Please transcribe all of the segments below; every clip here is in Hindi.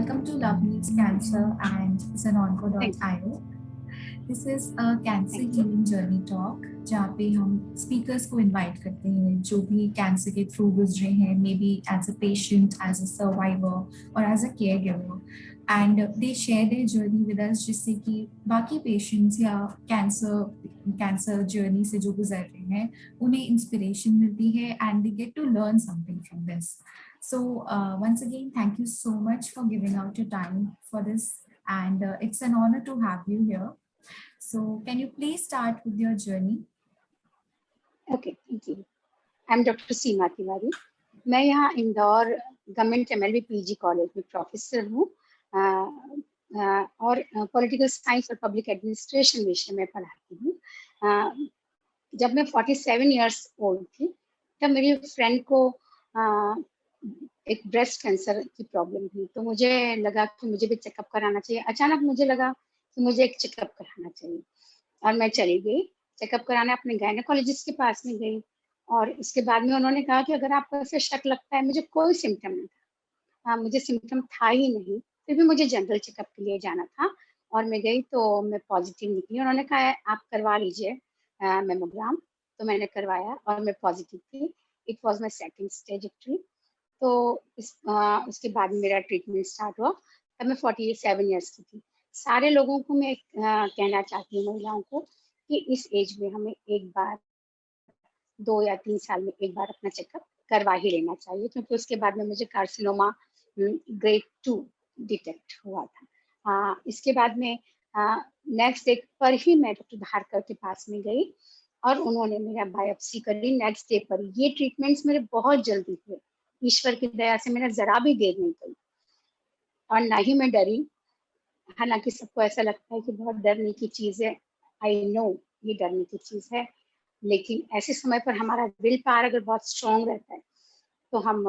Welcome to Love Meets Cancer and Thank Zanonco.io. This is a cancer healing journey talk जहाँ पे हम स्पीकर्स को इनवाइट करते हैं जो भी कैंसर के थ्रू गुजरे हैं, may be as a patient, as a survivor और as a caregiver, and they share their journey with us, जिससे कि बाकी पेशेंट्स या कैंसर जर्नी से जो गुजर रहे हैं उन्हें इंस्पिरेशन मिलती है and they get to learn something from this. So once again, thank you so much for giving out your time for this, and it's an honor to have you here. So can you please start with your journey? Okay, thank you. I'm Dr. सीमा तिवारी. मैं यहाँ Indore government MLB PG college में प्रोफेसर हूँ और पॉलिटिकल साइंस और पब्लिक एडमिनिस्ट्रेशन विषय में पढ़ाती हूँ. जब मैं 47 इयर्स ओल्ड थी तब मेरी फ्रेंड को एक ब्रेस्ट कैंसर की प्रॉब्लम थी, तो मुझे लगा कि मुझे भी चेकअप कराना चाहिए. अचानक मुझे लगा कि मुझे एक चेकअप कराना चाहिए और मैं चली गई चेकअप कराने. अपने गायनेकोलॉजिस्ट के पास में गई और उसके बाद में उन्होंने कहा कि अगर आपको ऐसे शक लगता है, मुझे कोई सिम्टम नहीं था, मुझे सिम्टम था ही नहीं, फिर भी मुझे जनरल चेकअप के लिए जाना था और मैं गई तो मैं पॉजिटिव निकली. उन्होंने कहा आप करवा लीजिए मेमोग्राम, तो मैंने करवाया और मैं पॉजिटिव थी. It was my second stage actually. तो उसके बाद मेरा ट्रीटमेंट स्टार्ट हुआ. तब मैं 47 इयर्स की थी. सारे लोगों को मैं कहना चाहती हूँ, महिलाओं को, कि इस एज में हमें एक बार 2 या 3 साल में एक बार अपना चेकअप करवा ही लेना चाहिए, क्योंकि उसके बाद में मुझे कार्सिनोमा ग्रेड 2 डिटेक्ट हुआ था. इसके बाद में नेक्स्ट डे पर ही मैं डॉक्टर धारकर के पास में गई और उन्होंने मेरा बायोप्सी करी नेक्स्ट डे पर. ये ट्रीटमेंट्स मेरे बहुत जल्दी हुए. ईश्वर की दया से मैंने जरा भी देर नहीं करी और ना ही मैं डरी. हालांकि सबको ऐसा लगता है कि बहुत डरने की चीज है. आई नो ये डरने की चीज है, लेकिन ऐसे समय पर हमारा विल पावर अगर बहुत स्ट्रॉन्ग रहता है तो हम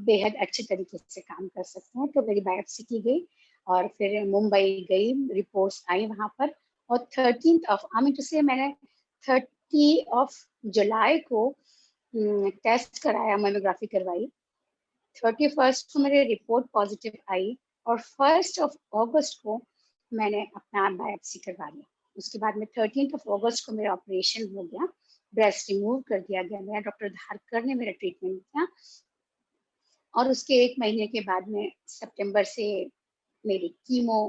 बेहद अच्छे तरीके से काम कर सकते हैं. तो मेरी बायोप्सी की गई और फिर मुंबई गई, रिपोर्ट्स आई वहां पर. और 13th ऑफ मैंने 30 जुलाई को टेस्ट कराया, मेमोग्राफी करवाई. 31 को मेरी रिपोर्ट पॉजिटिव आई और 1 अगस्त को मैंने अपना बायोप्सी करवा लिया. उसके बाद में 13 अगस्त को मेरा ऑपरेशन हो गया, ब्रेस्ट रिमूव कर दिया गया. मेरा डॉक्टर धारकर ने मेरा ट्रीटमेंट किया और उसके 1 महीने के बाद में सितंबर से मेरी कीमो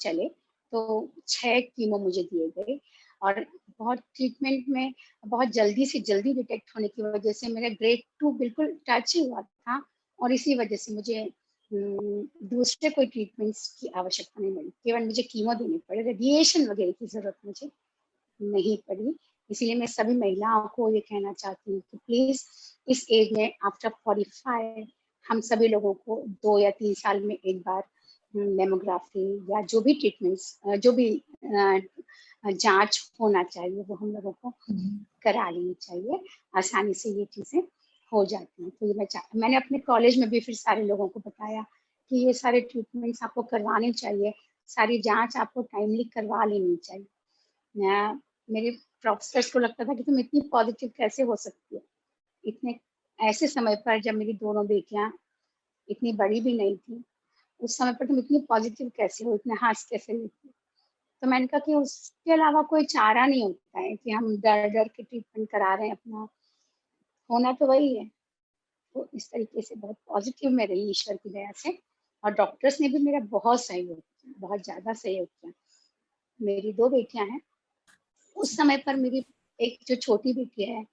चले, तो 6 कीमो मुझे दिए गए और बहुत ट्रीटमेंट में बहुत जल्दी से जल्दी डिटेक्ट होने की वजह से मेरा ग्रेड 2 बिल्कुल टच ही हुआ था और इसी वजह से मुझे दूसरे कोई ट्रीटमेंट्स की आवश्यकता नहीं पड़ी. केवल मुझे कीमो देनी पड़ी, रेडिएशन वगैरह की जरूरत मुझे नहीं पड़ी. इसीलिए मैं सभी महिलाओं को ये कहना चाहती हूँ कि प्लीज इस एज में आफ्टर 45 हम सभी लोगों को 2 या 3 साल में एक बार मेमोग्राफी या जो भी ट्रीटमेंट्स, जो भी जांच होना चाहिए वो हम लोगों को करा लेनी चाहिए. आसानी से ये चीजें हो जाती हैं. तो ये मैंने अपने कॉलेज में भी फिर सारे लोगों को बताया कि ये सारे ट्रीटमेंट्स आपको करवाने चाहिए, सारी जांच आपको टाइमली करवा लेनी चाहिए. मेरे प्रोफेसर्स को लगता था कि तुम इतनी पॉजिटिव कैसे हो सकती है इतने ऐसे समय पर, जब मेरी दोनों बेटियां इतनी बड़ी भी नहीं थी. उस समय पर तुम इतनी पॉजिटिव कैसे हो, इतने हंस कैसे लेती. तो मैंने कहा कि उसके अलावा कोई चारा नहीं होता है कि हम डर डर के ट्रीटमेंट करा रहे हैं. अपना होना तो वही है. तो इस तरीके से बहुत पॉजिटिव में रही ईश्वर की दया से. और डॉक्टर्स ने भी मेरा बहुत सहयोग किया, बहुत ज्यादा सहयोग किया. मेरी 2 बेटियां हैं. उस समय पर मेरी एक जो छोटी बेटी है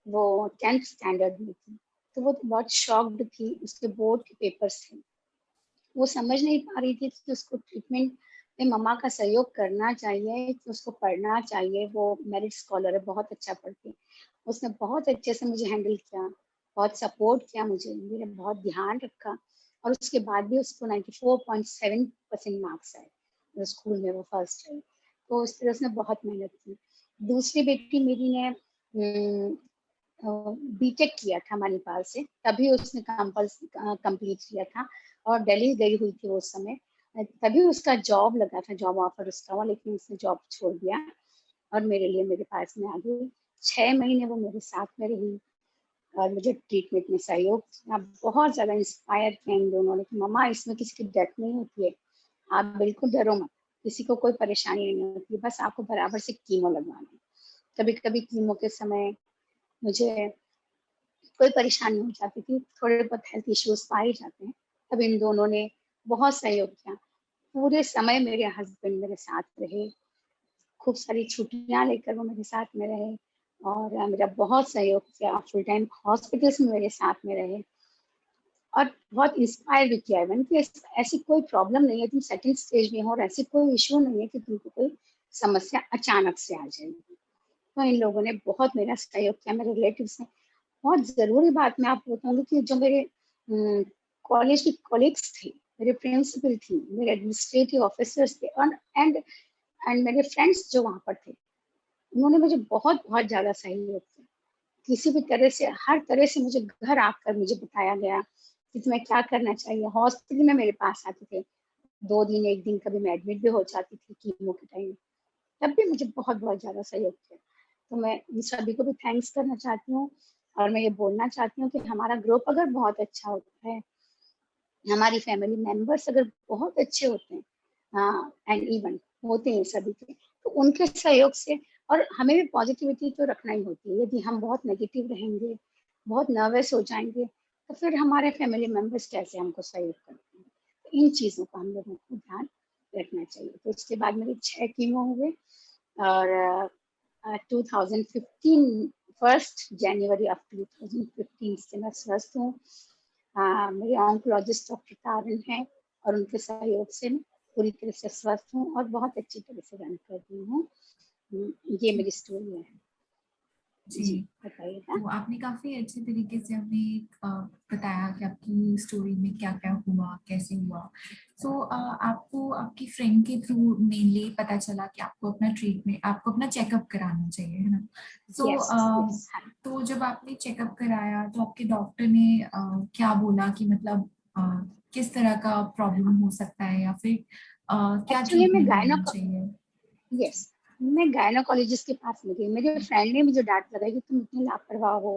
वो 10th स्टैंडर्ड में थी, तो वो बहुत शॉक्ड थी. उसके बोर्ड के पेपर्स थे, वो समझ नहीं पा रही थी कि उसको ट्रीटमेंट में मम्मा का सहयोग करना चाहिए, कि उसको पढ़ना चाहिए. वो मेरिट स्कॉलर है, बहुत अच्छा पढ़ती है. उसने बहुत अच्छे से मुझे हैंडल किया, बहुत सपोर्ट किया मुझे, मेरा बहुत ध्यान रखा और उसके बाद भी उसको 94.7% मार्क्स आए. स्कूल में वो फर्स्ट आई. तो उस तरह उसने बहुत मेहनत की. दूसरी बेटी मेरी ने बीटेक किया था मणिपाल से, तभी उसने कंप्लीट किया था और दिल्ली गई हुई थी उस समय. तभी उसका जॉब लगा था, जॉब ऑफर उसका हुआ, लेकिन उसने जॉब छोड़ दिया और मेरे लिए मेरे पास में आ गई. 6 महीने वो मेरे साथ में रही और मुझे ट्रीटमेंट में सहयोग किया। बहुत ज़्यादा इंस्पायर किया इन दोनों ने कि मम्मा इसमें किसी की डेथ नहीं होती है, आप बिल्कुल डरो मत, किसी को कोई परेशानी नहीं होती, बस आपको बराबर से कीमो लगवाना है। कभी कभी कीमो के समय मुझे कोई परेशानी हो जाती थी, थोड़े बहुत हेल्थ इश्यूज पाए जाते हैं, तब इन दोनों ने बहुत सहयोग किया। पूरे समय मेरे हस्बैंड मेरे साथ रहे, खूब सारी छुट्टियां लेकर वो मेरे साथ में रहे और मेरा बहुत सहयोग किया। फुल टाइम हॉस्पिटल्स में मेरे साथ में रहे और बहुत इंस्पायर भी किया है कि ऐसी कोई प्रॉब्लम नहीं है, तुम सेकंड स्टेज में हो और ऐसी कोई इशू नहीं है कि तुमको कोई समस्या अचानक से आ जाएगी। तो इन लोगों ने बहुत मेरा सहयोग किया, मेरे रिलेटिव्स ने। बहुत ज़रूरी बात मैं आपको बताऊंगी कि जो मेरे कॉलेज की कॉलीग्स थे, मेरे प्रिंसिपल थी, मेरे एडमिनिस्ट्रेटिव ऑफिसर्स थे और एंड मेरे फ्रेंड्स जो वहाँ पर थे, उन्होंने मुझे बहुत बहुत ज़्यादा सहयोग किया। किसी भी तरह से, हर तरह से मुझे घर आकर मुझे बताया गया कि तुम्हें क्या करना चाहिए। हॉस्पिटल में मेरे पास आते थे, 2 दिन 1 दिन कभी मैं एडमिट भी हो जाती थी कीमो के टाइम, तब भी मुझे बहुत बहुत ज़्यादा सहयोग किया। तो मैं इन सभी को भी थैंक्स करना चाहती हूँ और मैं ये बोलना चाहती हूँ कि हमारा ग्रुप अगर बहुत अच्छा होता है, हमारी फैमिली मेंबर्स अगर बहुत अच्छे होते हैं एंड इवन होते हैं सभी के, तो उनके सहयोग से, और हमें भी पॉजिटिविटी तो रखना ही होती है। यदि हम बहुत नेगेटिव रहेंगे, बहुत नर्वस हो जाएंगे, तो फिर हमारे फैमिली मेंबर्स कैसे हमको सहयोग करते हैं। तो इन चीज़ों का हम लोगों को ध्यान रखना चाहिए। तो उसके बाद मेरे 6 कीमो हुए और 2015 1 जनवरी ऑफ 2015 से मैं स्वस्थ हूँ। मेरे ऑन्कोलॉजिस्ट डॉक्टर तारन हैं और उनके सहयोग से मैं पूरी तरह से स्वस्थ हूँ और बहुत अच्छी तरह से रन कर रही हूँ। ये जी मेरी स्टोरी है। जी। जी बताइएगा। तो आपने काफी अच्छे तरीके से हमें बताया कि आपकी स्टोरी में क्या क्या हुआ, कैसे हुआ। सो आपको आपकी फ्रेंड के थ्रू मेनली पता चला कि आपको अपना ट्रीटमेंट, आपको अपना चेकअप कराना चाहिए, है ना? So yes yes. तो जब आपने चेकअप कराया तो आपके डॉक्टर ने क्या बोला कि मतलब किस तरह का प्रॉब्लम हो सकता है या फिर क्या एक्चुअली मैं ट्रीटमेंट लेना गायनो चाहिए? यस मैं गायनोकोलॉजिस्ट के पास में गई। मेरे फ्रेंड ने मुझे डांट लगाई कि तुम इतनी लापरवाह हो,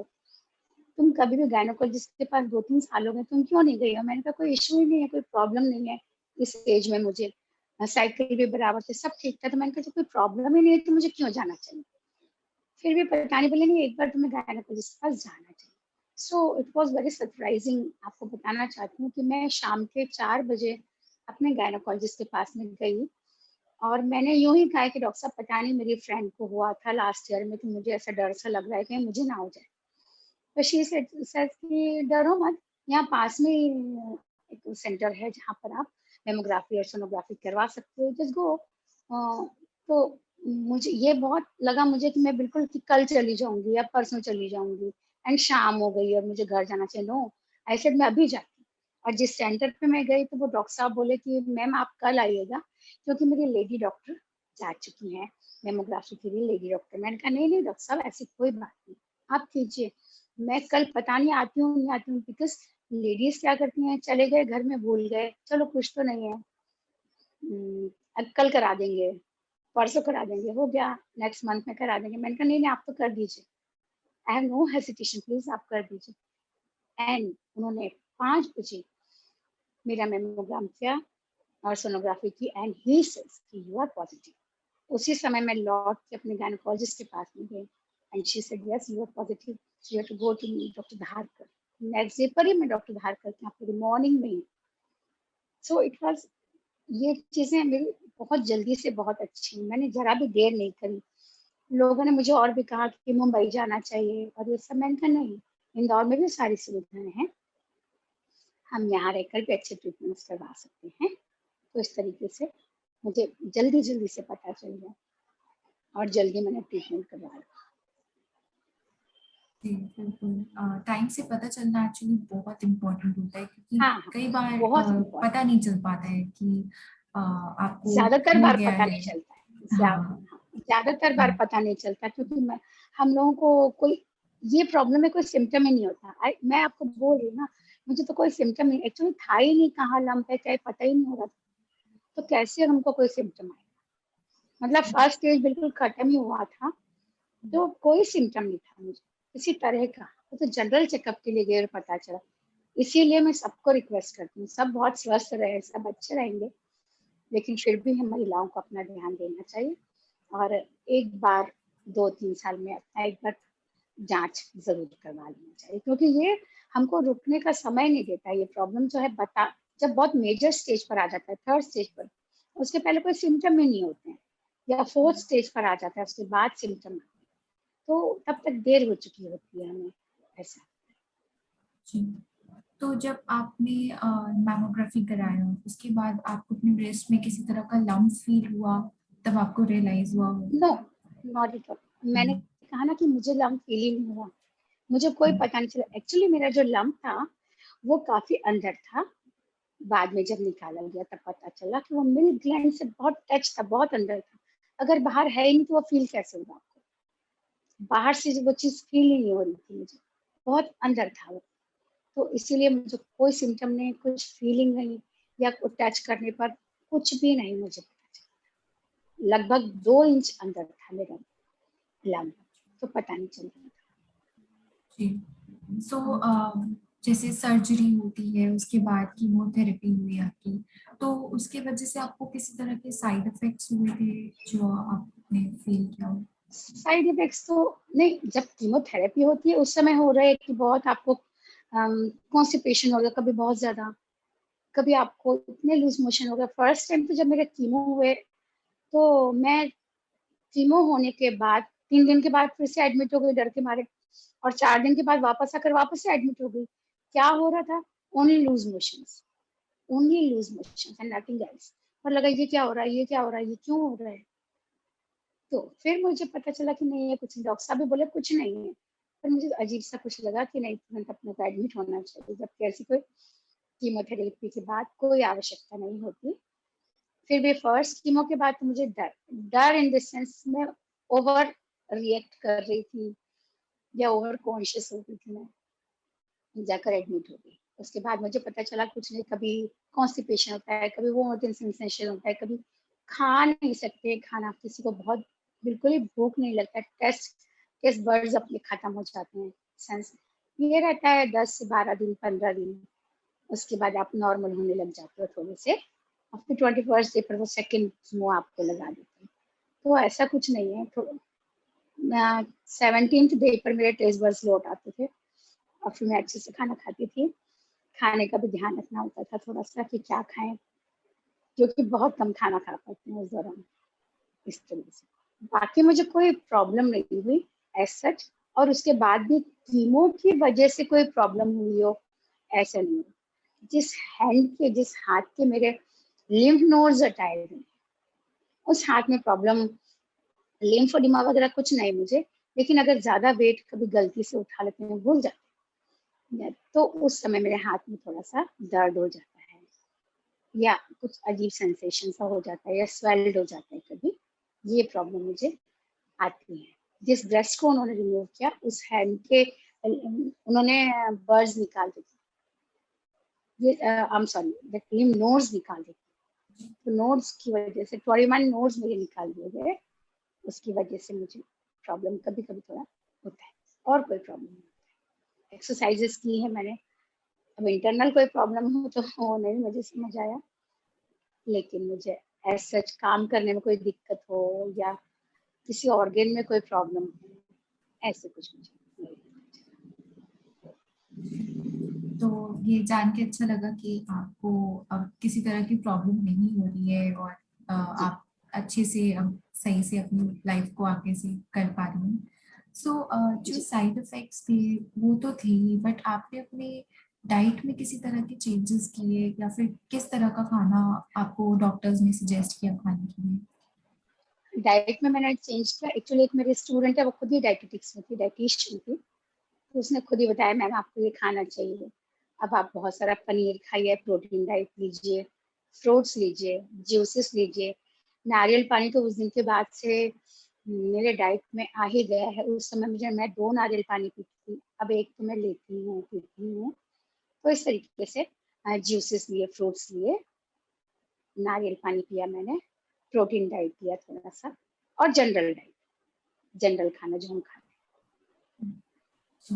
तुम कभी भी गायनोकोलॉजिस्ट के पास 2-3 साल हो गए, तुम क्यों नहीं गई हो? मैंने कहा कोई इशू ही नहीं है, कोई प्रॉब्लम नहीं है इस एज में मुझे, साइकिल भी बराबर से सब ठीक था। तो मैंने कहा जब कोई प्रॉब्लम ही नहीं है तो मुझे क्यों जाना चाहिए? फिर भी पता नहीं, बोले नहीं एक बार तुम्हें गायनोकोलॉजिस्ट के पास जाना चाहिए। So it was very surprising. आपको बताना चाहती हूँ कि मैं शाम के 4 बजे अपने गायनोकोलॉजिस्ट के पास में गई और मैंने यूं ही कहा कि डॉक्टर साहब पता नहीं मेरी फ्रेंड को हुआ था लास्ट ईयर में, तो मुझे ऐसा डर सा लग रहा है कि मुझे ना हो जाए। तो शी सेड कि डरो मत, यहाँ पास में ही एक सेंटर है जहाँ पर आप मेमोग्राफी और सोनोग्राफी करवा सकते हो, जस्ट गो। तो मुझे ये बहुत लगा मुझे कि मैं बिल्कुल कि कल चली जाऊंगी या परसों चली जाऊंगी एंड शाम हो गई और मुझे घर जाना चाहिए। नो, आई सेड मैं अभी जाती। और जिस सेंटर पे मैं गई तो वो डॉक्टर साहब बोले कि मैम आप कल आइएगा, क्योंकि मेरी लेडी डॉक्टर जा चुकी हैं मेमोग्राफी के लिए, लेडी डॉक्टर। मैंने कहा नहीं नहीं डॉक्टर साहब ऐसी कोई बात नहीं, आप कीजिए, मैं कल पता नहीं आती हूँ नहीं आती हूँ। बिकॉज लेडीज क्या करती हैं, चले गए घर में भूल गए, चलो कुछ तो नहीं है, अब कल करा देंगे, परसों करा देंगे, हो गया नेक्स्ट मंथ में करा देंगे। मैंने कहा नहीं नहीं आप तो कर दीजिए, I have no hesitation, please आप कर दीजिए। एंड उन्होंने 5 बजे मेरा मेमोग्राम किया और सोनोग्राफी की एंड ही सेज कि यू आर पॉजिटिव। उसी समय मैं लौट के अपने गायनोकोलॉजिस्ट के पास में गई and she said yes you are positive, you have to go to doctor Dharkar. Next day पर ही मैं डॉक्टर धारकर के यहाँ पूरी मॉर्निंग में ही। सो इट वाज, ये चीजें मेरी बहुत जल्दी से बहुत अच्छी, मैंने जरा भी देर नहीं करी। लोगों ने मुझे और भी कहा कि मुंबई जाना चाहिए और ये सब, मैंने कहा नहीं, इंदौर में भी सारी सुविधाएं हैं, हम यहाँ रहकर भी अच्छे ट्रीटमेंट्स करवा सकते हैं। तो इस तरीके से मुझे जल्दी जल्दी से पता चल गया और जल्दी मैंने ट्रीटमेंट करवाया। जी बिल्कुल, टाइम से पता चलना एक्चुअली बहुत इम्पोर्टेंट होता है, क्योंकि हाँ हाँ, कई बार बहुत पता इम्पोर्टेंट। नहीं चल पाता है कि आपको ज्यादातर हो बार गया पता है। नहीं चलता है, हाँ। ज्यादातर बार हाँ। पता नहीं चलता, क्योंकि हम लोगों को कोई ये प्रॉब्लम है, कोई सिम्टम ही नहीं होता। मैं आपको बोल रही हूँ ना, मुझे तो कोई सिम्टम नहीं, एक्चुअली था ही नहीं, कहाँ लंप है क्या पता ही नहीं हो रहा था, तो कैसे हमको कोई सिम्टम आएगा। मतलब जी। फर्स्ट स्टेज बिल्कुल खत्म ही हुआ था, तो कोई सिम्टम नहीं था मुझे किसी तरह का। वो तो जनरल चेकअप के लिए गए और पता चला। इसीलिए मैं सबको रिक्वेस्ट करती हूँ, सब बहुत स्वस्थ रहे, सब अच्छे रहेंगे, लेकिन फिर भी हम महिलाओं को अपना ध्यान देना चाहिए और एक बार 2-3 साल में अपना एक बार जांच जरूर करवा लेना चाहिए, क्योंकि ये हमको रुकने का समय नहीं देता। ये प्रॉब्लम जो है जब बहुत मेजर स्टेज पर आ जाता है, 3rd स्टेज पर, उसके पहले कोई सिम्टम ही नहीं होते हैं, या 4th स्टेज पर आ जाता है उसके बाद सिम्टम, तो तब तक देर हो चुकी होती है हमें ऐसा। जी। तो जब आपने मैमोग्राफी कराया उसके बाद आपको अपने ब्रेस्ट में किसी तरह का लम्प फील हुआ, तब आपको रियलाइज हुआ हो? No, not at all. मैंने कहा ना कि मुझे लम्प फीलिंग हुआ, मुझे कोई पता नहीं चला। एक्चुअली मेरा जो लम्प था वो काफी अंदर था, बाद में जब निकाला गया तब पता चला कि वो मिल्क ग्लैंड से बहुत टच था, बहुत अंदर था। अगर बाहर है ही नहीं तो वो फील कैसे होगा आपको? बाहर से वो चीज फील ही नहीं हो रही थी मुझे, बहुत अंदर था वो। तो इसीलिए मुझे कोई सिम्टम नहीं, कुछ फीलिंग नहीं, या टच करने पर कुछ भी नहीं मुझे पता चला। लगभग 2 इंच अंदर था मेरा लम्प, तो पता नहीं चल रहा था। जी। सो जैसे सर्जरी होती है उसके बाद कीमोथेरेपी हुई आपकी, तो उसके वजह से आपको किसी तरह के साइड इफेक्ट्स हुए थे जो आपने फील किया हो? साइड इफेक्ट्स तो नहीं, जब कीमोथेरेपी होती है उस समय हो रहा है कि बहुत आपको कॉन्स्टिपेशन हो गया, कभी बहुत ज्यादा, कभी आपको इतने लूज मोशन हो गया। फर्स्ट टाइम तो जब मेरे कीमो हुए, तो मैं कीमो होने के बाद 3 दिन के बाद फिर से एडमिट हो गई डर के मारे, और 4 दिन के बाद वापस आकर वापस से एडमिट हो गई। क्या हो रहा था? Only loose motions, only loose motions and nothing else. और लगा ये क्या हो रहा है, ये क्या हो रहा है, ये क्यों हो रहा है? तो फिर मुझे पता चला कि नहीं, ये कुछ, डॉक्टर साहब भी बोले कुछ नहीं है, पर मुझे अजीब सा कुछ लगा कि नहीं, तुरंत अपने को एडमिट होना चाहिए, जबकि ऐसी कोई कीमोथेरेपी के बाद कोई आवश्यकता नहीं होती। फिर भी फर्स्ट कीमो के बाद तो मुझे डर, डर इन द सेंस में ओवर रिएक्ट कर रही थी या ओवर कॉन्शियस हो गई थी, मैं जाकर एडमिट हो गई। उसके बाद मुझे पता चला कुछ नहीं, कभी कॉन्स्टिपेशन होता है, कभी वो सेंसेशन होता है, कभी खा नहीं सकते खाना, किसी को बहुत बिल्कुल ही भूख नहीं लगता, टेस्ट टेस्ट बर्ड्स अपने खत्म हो जाते हैं, सेंस ये रहता है 10 से 12 दिन, 15 दिन। उसके बाद आप नॉर्मल होने लग जाते हो थोड़े से, आफ्टर 21st डे पर वो सेकेंड कीमो आपको लगा देते हैं। तो ऐसा कुछ नहीं है। तो 17th डे पर मेरे टेस्ट बर्ड्स लौट आते थे, और फिर मैं अच्छे से खाना खाती थी। खाने का भी ध्यान रखना होता था थोड़ा सा कि क्या खाएं, क्योंकि बहुत कम खाना खा पाते हैं उस दौरान, इस तरह से। बाकी मुझे कोई प्रॉब्लम नहीं हुई एज सच, और उसके बाद भी कीमो की वजह से कोई प्रॉब्लम हुई हो ऐसा नहीं। जिस हाथ के मेरे लिम्फ नोड्स हटाए हुए, उस हाथ में प्रॉब्लम, लिम्फोडिमा वगैरह कुछ नहीं मुझे, लेकिन अगर ज्यादा वेट कभी गलती से उठा लेते हैं, भूल जाते हैं, तो उस समय मेरे हाथ में थोड़ा सा दर्द हो जाता है, या कुछ अजीब सेंसेशन सा हो जाता है, या स्वेल्ड हो जाता है कभी। ये प्रॉब्लम मुझे आती है। जिस ब्रेस्ट को उन्होंने रिमूव किया, उस हैंड के उन्होंने बर्ड्स निकाल दी, ये I am sorry, that lymph nodes निकाल दी। तो नोड्स की वजह से 21 नोड्स मुझे निकाल दिए गए, उसकी वजह से मुझे प्रॉब्लम कभी कभी थोड़ा होता है, और कोई प्रॉब्लम नहीं। एक्सरसाइजेस की है मैंने, अब इंटरनल कोई प्रॉब्लम हो तो वो नहीं मुझे समझ आया, लेकिन मुझे एज सच काम करने में कोई दिक्कत हो या किसी ऑर्गन में कोई प्रॉब्लम हो, ऐसे कुछ मुझे नहीं। तो ये जान के अच्छा लगा कि आपको अब किसी तरह की प्रॉब्लम नहीं हो रही है, और जी आप अच्छे से अब सही से अपनी लाइफ को आगे से कर पा रही हैं। सो जो जी। साइड इफेक्ट्स थे वो तो थे ही, बट आपने अपने डाइट में किसी तरह के चेंजेस किए, या फिर किस तरह का खाना आपको डॉक्टर्स ने सजेस्ट किया खाने के लिए? डाइट में मैंने चेंज किया। एक्चुअली एक मेरी स्टूडेंट है, वो खुद ही डायटिटिक्स में थी, डाइटिशियन थी, तो उसने खुद ही बताया मैम आपको ये खाना चाहिए। अब आप बहुत सारा पनीर खाइए, प्रोटीन डाइट लीजिए, फ्रूट्स लीजिए, जूसेस लीजिए। नारियल पानी तो उस दिन के बाद से मेरे डाइट में आ ही गया है। उस समय मैं 2 नारियल पानी पीती थी, अब एक तो मैं लेती हूँ, पीती हूँ। तो इस तरीके से जूसेस लिए, फ्रूट्स लिए, नारियल पानी पिया मैंने, प्रोटीन डाइट लिया थोड़ा सा, और जनरल डाइट, जनरल खाना जो हम खाते जी।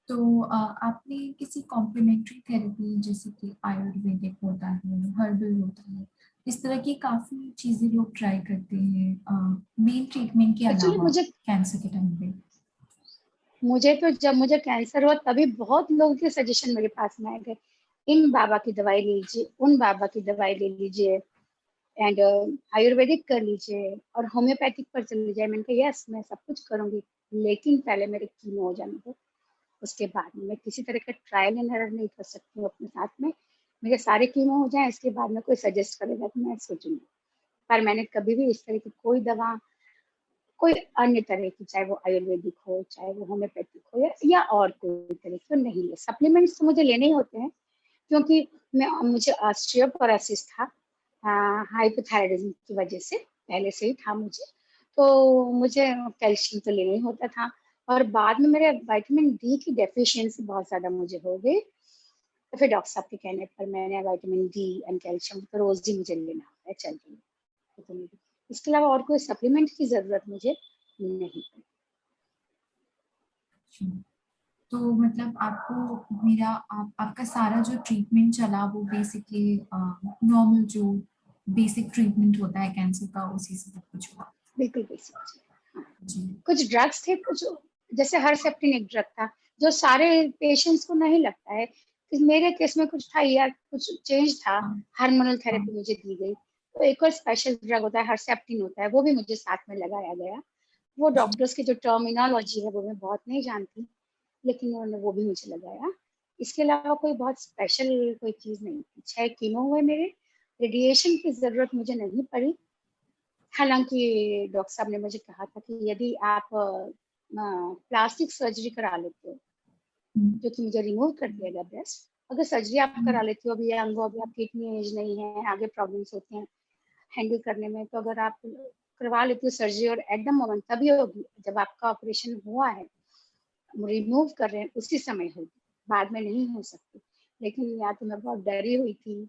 तो आपने किसी कॉम्प्लीमेंट्री थेरेपी जैसे कि आयुर्वेदिक होता है, हर्बल होता है, इस तरह की काफी चीजें लोग ट्राई करते हैं मेन ट्रीटमेंट के एक्चुअली अलावा कैंसर के टाइम पे। मुझे तो जब मुझे कैंसर हुआ तभी बहुत लोगों के सजेशन मेरे पास में आए गए, इन बाबा की दवाई लीजिए, उन बाबा की दवाई ले लीजिए, एंड आयुर्वेदिक कर लीजिए और होम्योपैथिक पर चले जाए। मैंने कहा यस मैं सब कुछ करूंगी, लेकिन पहले मेरे कीमो हो जाने दो, उसके बाद में मैं किसी तरह का ट्रायल एंड एरर नहीं कर सकती हूँ अपने साथ में। मेरे सारे कीमो हो जाए, इसके बाद में कोई सजेस्ट करेगा तो मैं सोचूंगी। पर मैंने कभी भी इस तरह की कोई दवा, कोई अन्य तरह की, चाहे वो आयुर्वेदिक हो, चाहे वो होम्योपैथिक हो, या और कोई तरह की, नहीं ले। सप्लीमेंट्स तो मुझे लेने ही होते हैं, क्योंकि मुझे ऑस्टियोपोरोसिस था, हाइपोथायराइडिज्म की वजह से, पहले से ही था मुझे, तो मुझे कैल्शियम तो लेना ही होता था। और बाद में मेरे विटामिन डी की डेफिशिएंसी बहुत ज़्यादा मुझे हो गई, तो फिर डॉक्टर साहब के कहने पर मैंने विटामिन डी एंड कैल्शियम तो रोज ही मुझे लेना होता है, चल रही है तो मेरी, इसके अलावा और कोई सप्लीमेंट की ज़रूरत मुझे नहीं पड़ी। तो मतलब आपको मेरा आपका सारा जो ट्रीटमेंट चला वो बेसिकली नॉर्मल जो बेसिक ट्रीटमेंट होता है कैंसर का उसी से सब कुछ हुआ। बिल्कुल बेसिक। हाँ, जी। कुछ ड्रग्स थे, कुछ जैसे हरसेप्टिन एक ड्रग था जो सारे पेशेंट्स को नहीं लगता है, कि मेरे केस में कुछ था या कुछ चेंज था, हाँ हार्मोनल हाँ। थेरेपी मुझे दी गई। तो एक और स्पेशल ड्रग होता है हरसेप्टिन होता है, वो भी मुझे साथ में लगाया गया। वो जी। डॉक्टर्स की जो टर्मिनोलॉजी है वो मैं बहुत नहीं जानती, लेकिन उन्होंने वो भी मुझे लगाया। इसके अलावा कोई बहुत स्पेशल कोई चीज़ नहीं थी। 6 कीमो हुए मेरे, रेडिएशन की ज़रूरत मुझे नहीं पड़ी। हालांकि डॉक्टर साहब ने मुझे कहा था कि यदि आप प्लास्टिक सर्जरी करा लेते हो, हम्म, जो कि मुझे रिमूव कर दिया गया ब्रेस्ट, अगर सर्जरी आप करा हम्म, लेते हो, अभी यंग हो, अभी आपकी इतनी एज नहीं है, आगे प्रॉब्लम्स होते हैं हैंडल करने में, तो अगर आप करवा लेते हो सर्जरी और एट द मोमेंट तभी होगी जब आपका ऑपरेशन हुआ है, रिमूव कर रहे हैं उसी समय होगी, बाद में नहीं हो सकती। लेकिन या तो मैं बहुत डरी हुई थी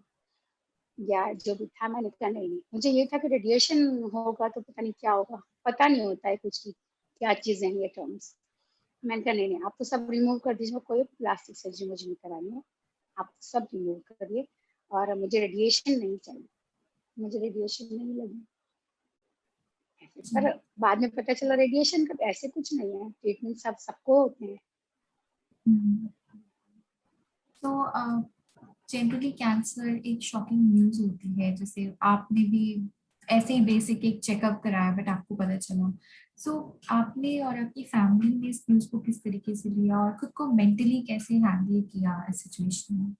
या जो भी था, मैंने कहा नहीं नहीं, मुझे ये था कि रेडिएशन होगा तो पता नहीं क्या होगा, पता नहीं होता है कुछ की क्या चीज़ें हैं ये टर्म्स। मैंने कहा नहीं नहीं, आप तो सब रिमूव कर दीजिए, कोई प्लास्टिक सर्जरी मुझे नहीं करानी है, आप सब रिमूव करिए, और मुझे रेडिएशन नहीं चाहिए, मुझे रेडिएशन नहीं लगी। जी। पर बाद में पता चला रेडिएशन का ऐसे कुछ नहीं है, ट्रीटमेंट सब सबको होते हैं। हम्म, तो जनरली कैंसर एक शॉकिंग न्यूज होती है, जैसे आपने भी ऐसे ही बेसिक एक चेकअप कराया बट आपको पता चला। सो आपने और आपकी फैमिली ने इस न्यूज को किस तरीके से लिया और खुद को मेंटली कैसे हैंडल किया इस सिचुएशन में।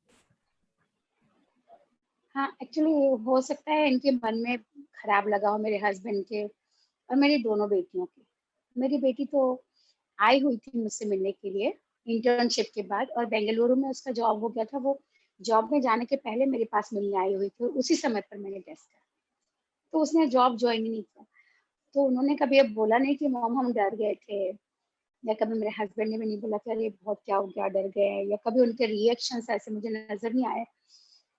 हाँ, एक्चुअली हो सकता है इनके मन में खराब लगा हो, मेरे हस्बैंड के और मेरी दोनों बेटियों के। मेरी बेटी तो आई हुई थी मुझसे मिलने के लिए इंटर्नशिप के बाद, और बेंगलुरु में उसका जॉब हो गया था, वो जॉब में जाने के पहले मेरे पास मिलने आई हुई थी, और उसी समय पर मैंने टेस्ट करा, तो उसने जॉब ज्वाइन ही नहीं किया। तो उन्होंने कभी अब बोला नहीं कि मॉम हम डर गए थे, या कभी मेरे हस्बैंड ने भी नहीं बोला कि अरे बहुत क्या हो गया डर गए, या कभी उनके रिएक्शंस ऐसे मुझे नजर नहीं आए,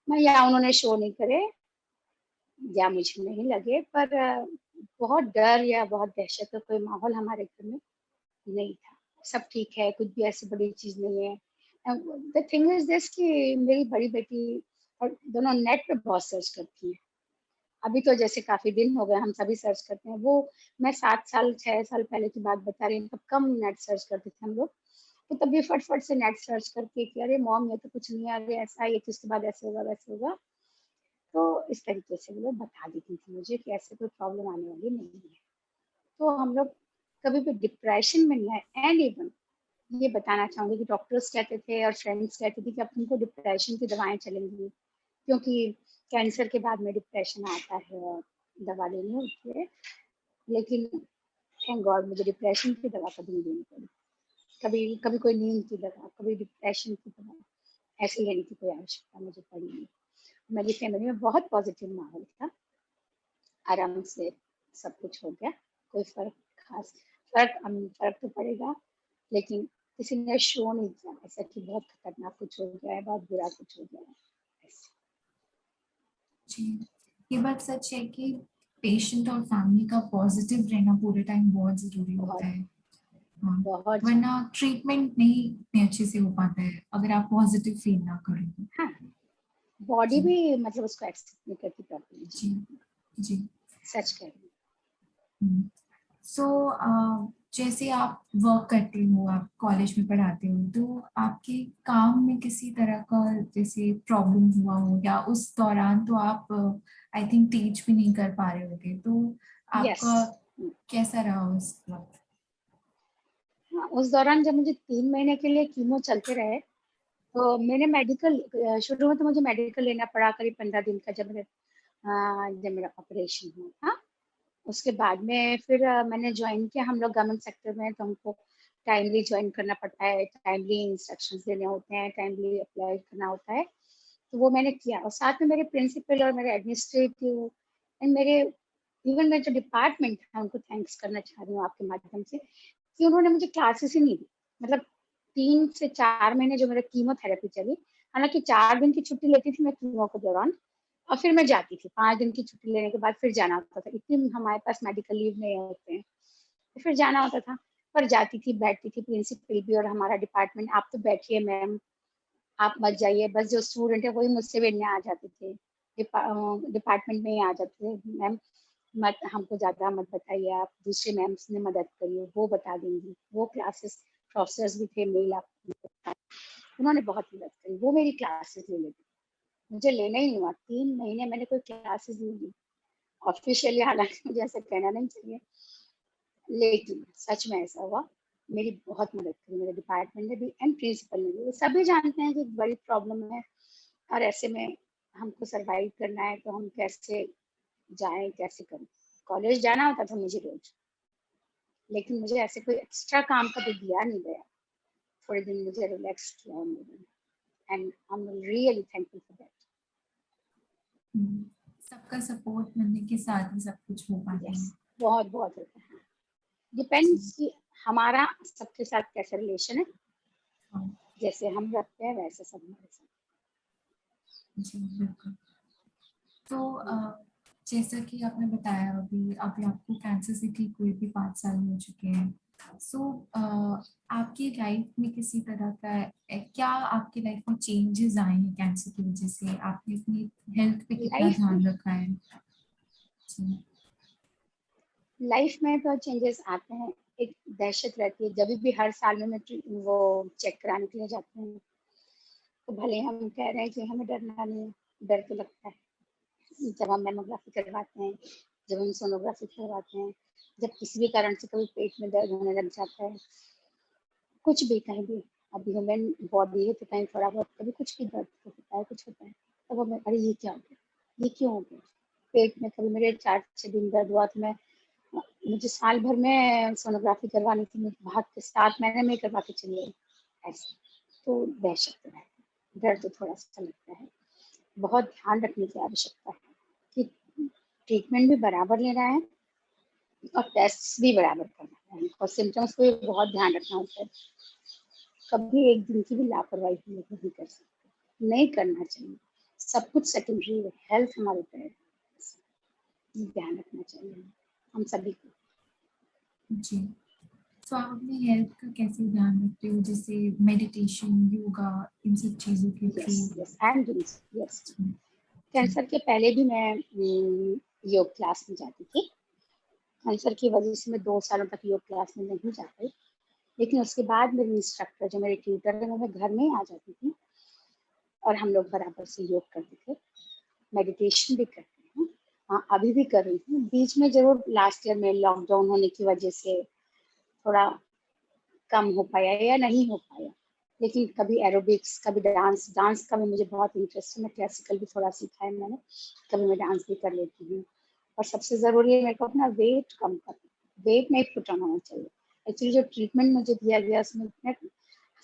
मैं या उन्होंने शो नहीं करे या मुझे नहीं लगे, पर बहुत डर या बहुत दहशत का कोई माहौल हमारे घर में नहीं था। सब ठीक है, कुछ भी ऐसी बड़ी चीज नहीं है। द थिंग इज दिस कि मेरी बड़ी बेटी और दोनों नेट पे बहुत सर्च करती हैं। अभी तो जैसे काफी दिन हो गए हम सभी सर्च करते हैं, वो मैं 7 साल 6 साल पहले की बात बता रही हूँ, तब कम नेट सर्च करते थे हम लोग। तो तभी फटफट से नेट सर्च करके कि अरे मॉम ये तो कुछ नहीं है, अरे ऐसा है, ये तो इसके बाद ऐसे होगा वैसे होगा। तो इस तरीके से वो लोग बता देती थी मुझे कि ऐसे कोई प्रॉब्लम आने वाली नहीं है। तो हम लोग कभी भी डिप्रेशन में नहीं आए। एंड इवन ये बताना चाहूंगी कि डॉक्टर्स कहते थे और फ्रेंड्स कहते थे कि अब तुमको डिप्रेशन की दवाएं चलेंगी, क्योंकि कैंसर के बाद में डिप्रेशन आता है और दवा लेनी होती है। लेकिन थैंक गॉड मुझे डिप्रेशन की दवा कभी नहीं लेनी पड़ी, कभी कभी कोई नींद की दवा, कभी डिप्रेशन की दवा, ऐसे लेने की कोई आवश्यकता मुझे पड़ी नहीं। मेरी फैमिली में बहुत पॉजिटिव माहौल था, आराम से सब कुछ हो गया। कोई फर्क खास फर्क तो पड़ेगा, लेकिन किसी ने शो नहीं किया ऐसा कि बहुत खतरनाक कुछ हो गया है, बहुत बुरा कुछ हो गया है ऐसे। जी। ये बात सच है कि पेशेंट और फैमिली का पॉजिटिव रहना पूरे टाइम बहुत जरूरी होता बहुत है। हाँ, बहुत ज्यादा। वरना ट्रीटमेंट नहीं इतने अच्छे से हो पाता है अगर आप पॉजिटिव फील ना करें तो। हाँ, बॉडी जी भी मतलब उसको एक्सेप्ट नहीं करती प्रॉपर्ली। जी जी। सच कह रही सो जैसे आप वर्क करते हो, आप कॉलेज में पढ़ाते हो, तो आपके काम में किसी तरह का जैसे प्रॉब्लम हुआ हो, या उस दौरान तो आप आई थिंक टीच भी नहीं कर पा रहे होगे, तो हूँ। यस। आपका कैसा रहा उस वक्त? हाँ, उस दौरान जब मुझे 3 महीने के लिए कीमो चलते रहे, तो मैंने मेडिकल, शुरू में तो मुझे मेडिकल लेना पड़ा करीब 15 दिन का, जब मेरा ऑपरेशन हुआ था। उसके बाद में फिर मैंने ज्वाइन किया। हम लोग गवर्नमेंट सेक्टर में हैं, तो हमको टाइमली ज्वाइन करना पड़ता है, टाइमली इंस्ट्रक्शंस देने होते हैं, टाइमली अप्लाई करना होता है। तो वो मैंने किया, और साथ में मेरे प्रिंसिपल और मेरे एडमिनिस्ट्रेटिव एंड मेरे इवन मेरे जो डिपार्टमेंट है उनको थैंक्स करना चाह रही हूँ आपके माध्यम से, कि उन्होंने मुझे क्लासेस ही नहीं दी। मतलब 3 से 4 महीने जो मेरा कीमोथेरेपी चली, हालांकि 4 दिन की छुट्टी लेती थी मैं कीमो के दौरान, और फिर मैं जाती थी। 5 दिन की छुट्टी लेने के बाद फिर जाना होता था, इतनी हमारे पास मेडिकल लीव नहीं होते हैं, तो फिर जाना होता था। पर जाती थी, बैठती थी, प्रिंसिपल भी और हमारा डिपार्टमेंट, आप तो बैठिए मैम, आप मत जाइए, बस जो स्टूडेंट है वही मुझसे मिलने आ जाते थे, डिपार्टमेंट में ही आ जाते थे। मैम मत हमको ज़्यादा मत बताइए, आप दूसरे मैम ने मदद करिए, वो बता देंगी, वो क्लासेस प्रोफेसर्स भी थे मेल, आप उन्होंने बहुत मदद करी, वो मेरी क्लासेस ले लेते। मुझे लेना ही नहीं हुआ, 3 महीने मैंने कोई क्लासेस नहीं ली ऑफिशियली, हालांकि मुझे ऐसा कहना नहीं चाहिए, लेकिन सच में ऐसा हुआ। मेरी बहुत मदद करी मेरे डिपार्टमेंट ने भी एंड प्रिंसिपल ने भी। वो सभी जानते हैं कि एक बड़ी प्रॉब्लम है, और ऐसे में हमको सरवाइव करना है, तो हम कैसे जाएं, कैसे करें। कॉलेज जाना होता था मुझे रोज, लेकिन मुझे ऐसे कोई एक्स्ट्रा काम कभी दिया नहीं गया। थोड़े दिन मुझे रिलैक्स किया उन्होंने, and I am really thankful for that. सबका सपोर्ट मिलने के साथ ही सब कुछ हो पाता यस, है। बहुत बहुत होता है। जी डिपेंड्स कि हमारा सबके साथ कैसा रिलेशन है, हाँ जैसे हम रखते हैं वैसे सब हमारे साथ। जी बिल्कुल। तो जैसा कि आपने बताया, अभी अभी आपको कैंसर से ठीक हुए भी 5 साल हो चुके हैं। सो आपकी लाइफ में किसी तरह का क्या आपकी लाइफ में चेंजेस आए हैं कैंसर की वजह से? आपने अपनी हेल्थ पे कितना लाइफ में ध्यान रखा है? जी लाइफ में तो चेंजेस आते हैं। एक दहशत रहती है जब भी हर साल में मैं वो चेक कराने के लिए जाते हैं, तो भले हम कह रहे हैं कि हमें डरना नहीं है, डर तो लगता है। जब हम मेमोग्राफी करवाते हैं, जब हम सोनोग्राफी करवाते हैं, जब किसी भी कारण से कभी पेट में दर्द होने लग जाता है, कुछ भी कहीं भी, अब ह्यूमन बॉडी है तो कहीं थोड़ा बहुत कभी कुछ भी दर्द तो होता है, कुछ होता है, तब हमें अरे ये क्या हो गया, ये क्यों हो गया। पेट में कभी मेरे 4 6 दिन दर्द हुआ, तो मैं मुझे साल भर में सोनोग्राफी करवानी थी, मैं भाग के 7 महीने में करवा के चली आई ऐसे। तो दहशत तो है, डर तो थोड़ा सा लगता है। बहुत ध्यान रखने की आवश्यकता है कि ट्रीटमेंट भी बराबर लेना है और टेस्ट भी बराबर करना है, और सिम्टम्स को भी बहुत ध्यान रखना होता है। कभी एक दिन की भी लापरवाही हम लोग नहीं कर सकते, नहीं करना चाहिए। सब कुछ सेकेंडरी है, हेल्थ हमारे ऊपर है, ध्यान रखना चाहिए हम सभी को। जी। तो आप अपनी हेल्थ का कैसे ध्यान रखते हो, जैसे मेडिटेशन, योगा, इन सब चीजों के yes through? Yes, I am doing, yes. जी जी कैंसर के पहले भी मैं योग क्लास में जाती थी। कैंसर की वजह से मैं 2 सालों तक योग क्लास में नहीं जा पाई, लेकिन उसके बाद मेरी इंस्ट्रक्टर जो मेरे ट्यूटर है वो मैं घर में ही आ जाती थी, और हम लोग बराबर से योग करते थे, मेडिटेशन भी करते हैं। हाँ, अभी भी कर रही हूँ। बीच में जरूर लास्ट ईयर में लॉकडाउन होने की वजह से थोड़ा कम हो पाया या नहीं हो पाया, लेकिन कभी एरोबिक्स, कभी डांस, डांस का भी मुझे बहुत इंटरेस्ट है, मैं क्लासिकल भी थोड़ा सीखा है मैंने, कभी मैं डांस भी कर लेती हूँ। और सबसे ज़रूरी है मेरे को अपना वेट कम करना, वेट नहीं पुट ऑन होना चाहिए। एक्चुअली जो ट्रीटमेंट मुझे दिया गया उसमें इतने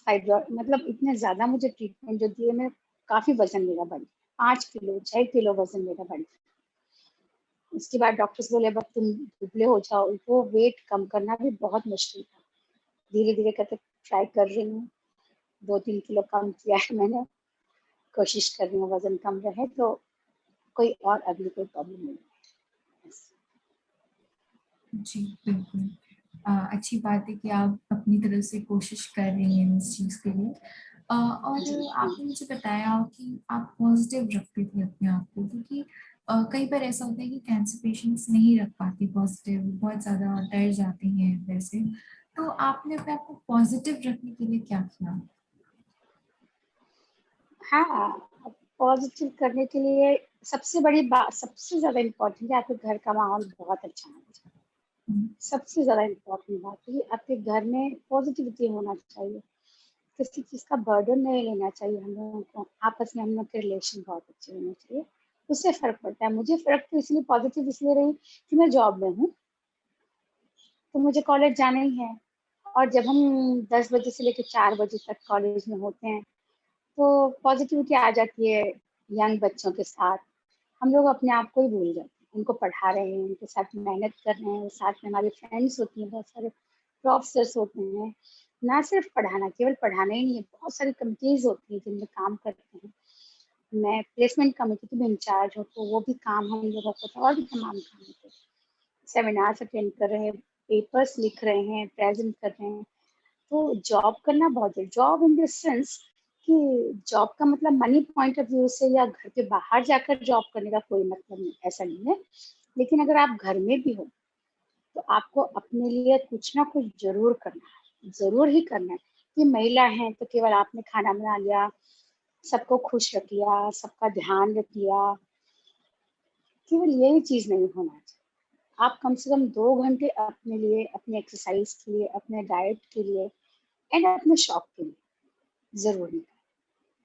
फाइब्रॉइड, मतलब इतने ज़्यादा मुझे ट्रीटमेंट जो दिए, मैं काफ़ी वजन मेरा बढ़ गया, 5 किलो 6 किलो वजन मेरा बढ़ गया। उसके बाद डॉक्टर्स बोले अब तुम दुबले हो जाओ, वो वेट कम करना भी बहुत मुश्किल था। धीरे धीरे करके ट्राई कर रही हूँ, 2 3 किलो कम किया है मैंने, कोशिश कर रही हूँ वजन कम रहे, तो कोई और अगली कोई प्रॉब्लम नहीं है। जी बिल्कुल। अच्छी बात है कि आप अपनी तरफ से कोशिश कर रही हैं इस चीज़ के लिए। और जी आपने मुझे बताया कि आप पॉजिटिव रखती थी अपने आप को, क्योंकि कई बार ऐसा होता है कि कैंसर पेशेंट्स नहीं रख पाती पॉजिटिव, बहुत ज़्यादा डर जाते हैं वैसे। तो आपने अपने आप को पॉजिटिव रखने के लिए क्या किया? हाँ, पॉजिटिव करने के लिए सबसे बड़ी बात, सबसे ज़्यादा इम्पोर्टेंट है आपके घर का माहौल बहुत अच्छा होना चाहिए। हुँ, सबसे ज़्यादा इम्पोर्टेंट बात है कि आपके घर में पॉजिटिविटी होना चाहिए। किसी चीज़ का बर्डन नहीं लेना चाहिए हम लोगों को। आपस में हम लोग के रिलेशन बहुत अच्छे होने चाहिए। उससे फ़र्क पड़ता है। मुझे फ़र्क तो इसलिए पॉजिटिव इसलिए रही कि मैं जॉब में हूँ, तो मुझे कॉलेज जाना ही है। और जब हम 10 बजे से लेकर 4 बजे तक कॉलेज में होते हैं, तो पॉजिटिविटी आ जाती है यंग बच्चों के साथ। हम लोग अपने आप को ही भूल जाते हैं। उनको पढ़ा रहे हैं, उनके साथ मेहनत कर रहे हैं, साथ में हमारी फ्रेंड्स होती हैं, बहुत सारे प्रोफेसर्स होते हैं। ना सिर्फ पढ़ाना, केवल पढ़ाना ही नहीं है, बहुत सारी कमिटीज़ होती हैं जिनमें काम करते हैं। मैं प्लेसमेंट कमिटी की भी इंचार्ज हूँ, तो वो भी काम हम लोगों को था और भी तमाम काम होते हैं। सेमिनार्स अटेंड कर रहे हैं, पेपर्स लिख रहे हैं, प्रेज़ेंट कर रहे हैं। तो जॉब करना बहुत ज़रूरी, जॉब इन द सेंस कि जॉब का मतलब मनी पॉइंट ऑफ व्यू से या घर के बाहर जाकर जॉब करने का कोई मतलब नहीं, ऐसा नहीं है। लेकिन अगर आप घर में भी हो, तो आपको अपने लिए कुछ ना कुछ ज़रूर करना है, ज़रूर ही करना है। कि महिला हैं तो केवल आपने खाना बना लिया, सबको खुश रख लिया, सबका ध्यान रख लिया, केवल यही चीज़ नहीं होना चाहिए। आप कम से कम 2 घंटे अपने लिए, अपने एक्सरसाइज़ के लिए, अपने डाइट के लिए एंड अपने शौक के लिए ज़रूर निकालें।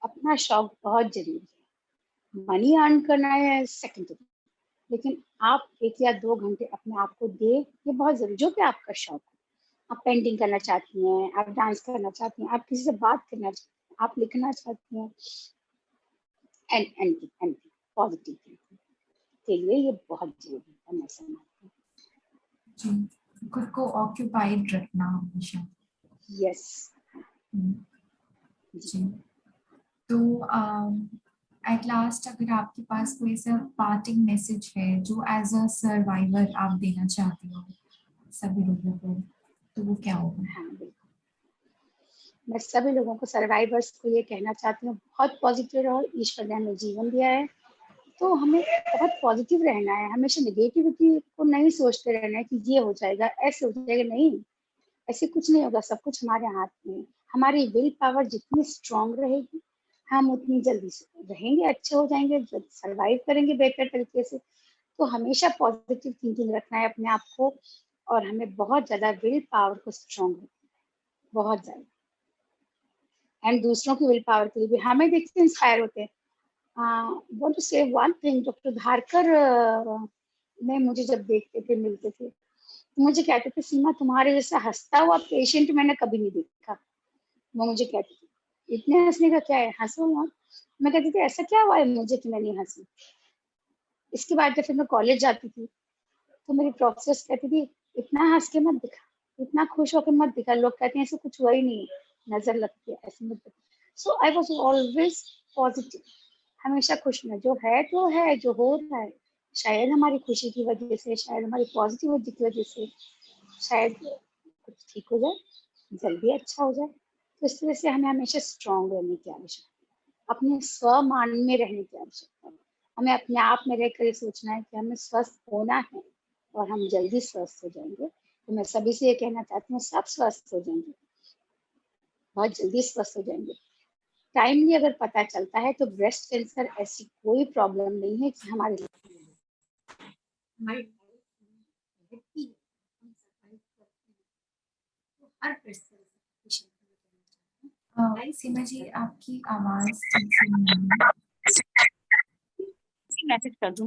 अपना शौक बहुत ज़रूरी है। मनी अर्न करना है सेकेंडरी, लेकिन आप 1 या 2 घंटे अपने आप को दें, ये बहुत ज़रूरी, जो कि आपका शौक हो। आप पेंटिंग करना चाहती हैं, आप डांस करना चाहती हैं, आप किसी से बात करना चाहती हैं, आप लिखना चाहती हैं, एनीथिंग पॉजिटिव थिंकिंग के लिए ये बहुत ज़रूरी है, मैं समझती हूँ। जी, खुद को ऑक्यूपाइड रखना हमेशा। यस। हुँ, जी। जी। तो एट लास्ट अगर आपके पास कोई ऐसा पार्टिंग मैसेज है जो एज़ अ सर्वाइवर आप देना चाहती हो सभी लोगों को, तो वो क्या होगा? हाँ, बिल्कुल। मैं सभी लोगों को, सर्वाइवर्स को ये कहना चाहती हूँ, बहुत पॉजिटिव रहो, ईश्वर ने हमें जीवन दिया है, तो हमें बहुत पॉजिटिव रहना है, हमेशा नेगेटिविटी को नहीं सोचते रहना है कि ये हो जाएगा, ऐसे हो जाएगा, नहीं, ऐसे कुछ नहीं होगा, सब कुछ हमारे हाथ में है। हमारी विल पावर जितनी स्ट्रांग रहेगी, हम उतनी जल्दी से रहेंगे, अच्छे हो जाएंगे, सर्वाइव करेंगे बेहतर तरीके से। तो हमेशा पॉजिटिव थिंकिंग रखना है अपने आप को, और हमें बहुत ज़्यादा विल पावर को स्ट्रांग रखना है, बहुत ज़्यादा। एंड दूसरों की विल पावर के लिए भी हमें देख के इंस्पायर होते हैं। वांट टू से वन थिंग, डॉक्टर धारकर ने मुझे जब देखते थे, मिलते थे, तो मुझे कहते थे, सीमा तुम्हारे जैसा हंसता हुआ पेशेंट मैंने कभी नहीं देखा। वो मुझे कहते थे, इतने हंसने का क्या है, हंसो मत। मैं कहती थी, ऐसा क्या हुआ है मुझे कि मैं नहीं हंसी। इसके बाद जब फिर मैं कॉलेज जाती थी, तो मेरी प्रोफेसर कहती थी, इतना हंस के मत दिखा, इतना खुश होकर मत दिखा, लोग कहते हैं ऐसे कुछ हुआ ही नहीं है, नजर लगती है, ऐसे मत दिखा। सो आई वॉज ऑलवेज पॉजिटिव, हमेशा खुश में, जो है तो है, जो हो रहा है, शायद हमारी खुशी की वजह से, शायद हमारी पॉजिटिविटी की वजह से, शायद कुछ ठीक हो जाए, जल्दी अच्छा हो जाए। तो इस तरह से हमें हमेशा स्ट्रांग रहने की आवश्यकता है, अपने स्वमान में रहने की आवश्यकता है। हमें अपने आप में रहकर ये सोचना है कि हमें स्वस्थ होना है, और हम जल्दी स्वस्थ हो जाएंगे। तो मैं सभी से ये कहना चाहती हूँ, सब स्वस्थ हो जाएंगे, बहुत जल्दी स्वस्थ हो जाएंगे। टाइमली अगर पता चलता है, तो ब्रेस्ट कैंसर ऐसी कोई प्रॉब्लम नहीं है कि हमारे लिए हमारी व्यक्ति हम survive करते हैं। तो हर ब्रेस्ट कैंसर पेशेंट को ये कहना चाहती हूँ, सीमा जी, आपकी आवाज़ ठीक से नहीं आ रही। मैसेज कर दूं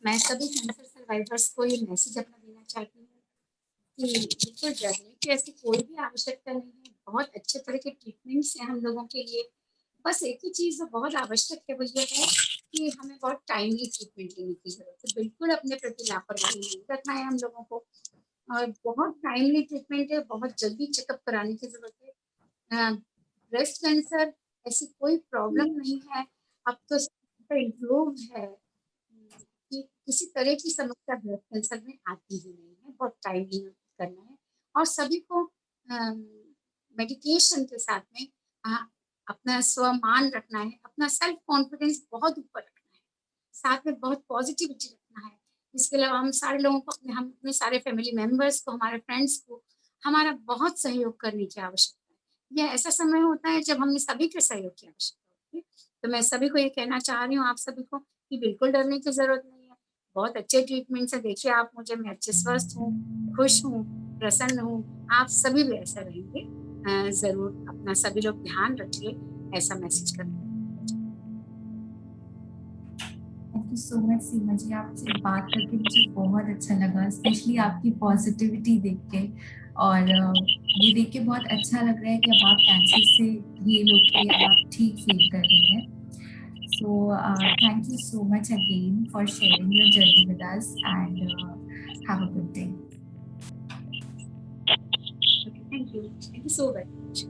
मैं सभी कैंसर सर्वाइवर्स को ये मैसेज अपना देना चाहती हूँ कि बिल्कुल डरने की ऐसी कोई भी आवश्यकता नहीं है। बहुत अच्छे तरह के ट्रीटमेंट्स हैं हम लोगों के लिए। बस एक ही चीज़ जो बहुत आवश्यक है, वो ये है कि हमें बहुत टाइमली ट्रीटमेंट लेने की ज़रूरत है। बिल्कुल अपने प्रति लापरवाही नहीं रखना है हम लोगों को, और बहुत टाइमली ट्रीटमेंट है, बहुत जल्दी चेकअप कराने की ज़रूरत है। ब्रेस्ट कैंसर ऐसी कोई प्रॉब्लम नहीं है, अब तो इम्प्रूव है कि किसी तरह की समस्या ब्लड कैंसर में आती ही नहीं है, बहुत टाइम ही करना है। और सभी को मेडिकेशन के साथ में अपना स्वमान रखना है, अपना सेल्फ कॉन्फिडेंस बहुत ऊपर रखना है, साथ में बहुत पॉजिटिविटी रखना है। इसके अलावा हम सारे लोगों को हम अपने सारे फैमिली मेंबर्स को, हमारे फ्रेंड्स को हमारा बहुत सहयोग करने की आवश्यकता है। यह ऐसा समय होता है जब हमें सभी के सहयोग की आवश्यकता होती है। तो मैं सभी को ये कहना चाह रही हूँ, आप सभी को, कि बिल्कुल डरने की जरूरत नहीं है। बहुत अच्छे ट्रीटमेंट से देखिए आप मुझे, मैं अच्छे स्वस्थ हूँ, खुश हूँ, प्रसन्न हूँ। आप सभी भी ऐसा रहेंगे। जरूर अपना सभी लोग ध्यान रखिए, ऐसा मैसेज करना। थैंक यू सो मच सीमा जी, आपसे बात करके मुझे बहुत अच्छा लगा, स्पेशली आपकी पॉजिटिविटी देख के। और ये देख के बहुत अच्छा लग रहा है कि अब आप कैंसर से हील होके अब आप ठीक फील कर रही हैं। So thank you so much again for sharing your journey with us, and have a good day. Okay, thank you so very much.